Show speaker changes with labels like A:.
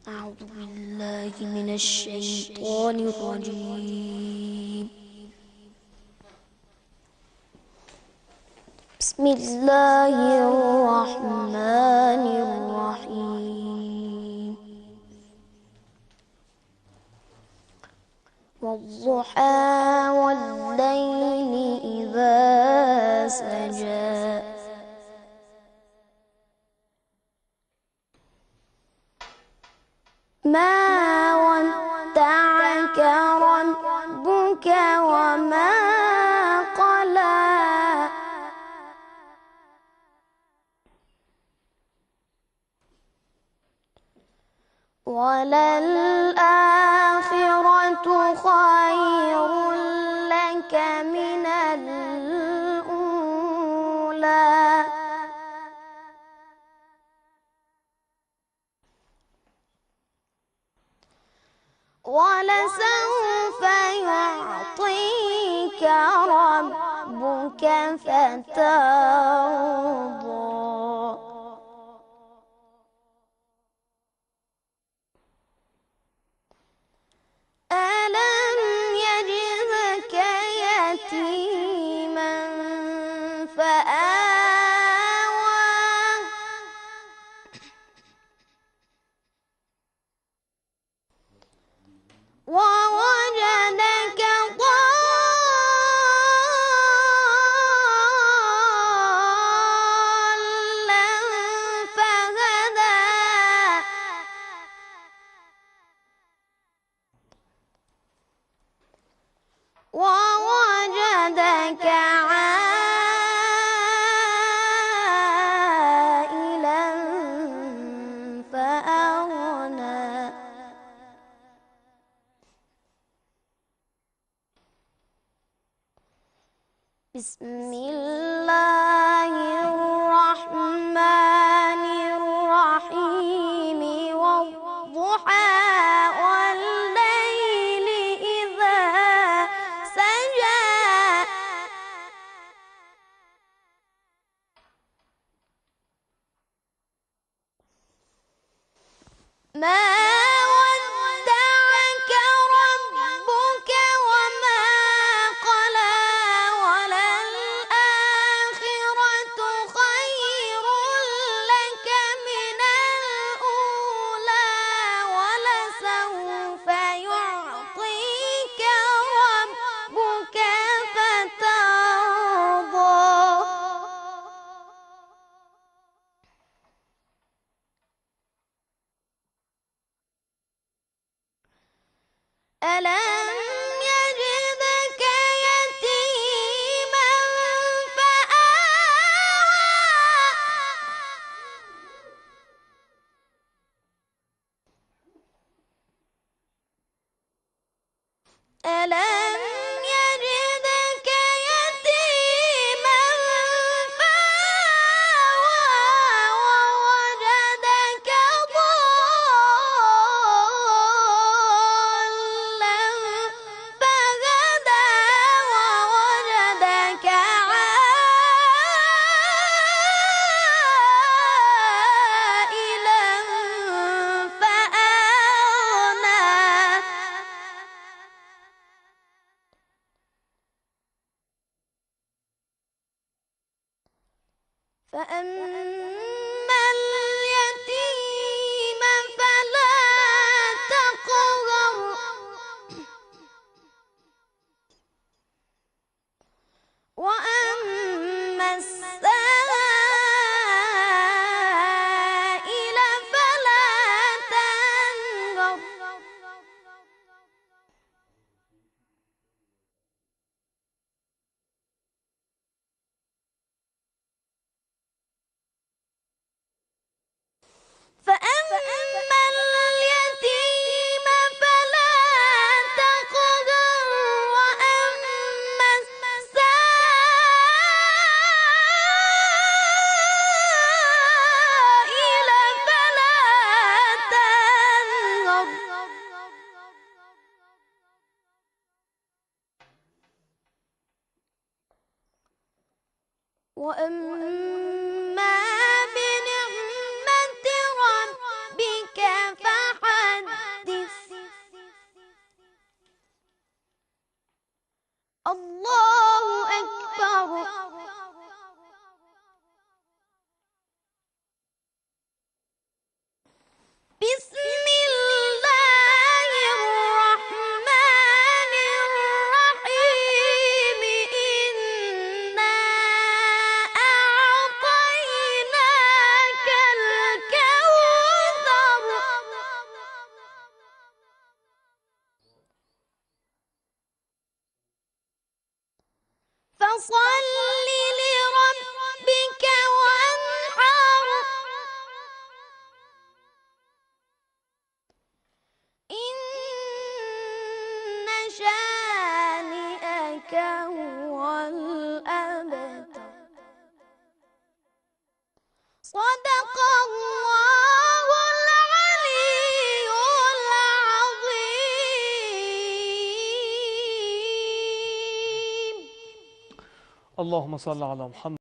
A: أعوذ بالله من الشيطان الرجيم. بسم الله الرحمن الرحيم. والضحى والليل إذا سجى ما ودعك ربك وما قلى وللآخرة خير لك من الأولى ولسوف يعطيك ربك فترضى ألم يجدك يتيما فآوى ووجدك ضالا فهدى ووجدك عائلا فأغنى بسم الله الرحمن الرحيم والضحى والليل إذا سجى ما ودعك ربك وما قلى وللآخرة خير لك من الأولى ولسوف يعطيك ربك فترضى ألم يجدك يتيما فآوى ألم يجدك يتيما فآوى ووجدك ضالا فهدى ووجدك عائلا فأغنى فأما اليتيم فلا تقهر وأما السائل فلا تنهر فأما اليتيم فلا تقهر وأما السائل فلا تنهر وأما بنعمة ربك فحدث
B: اللهم صل على محمد.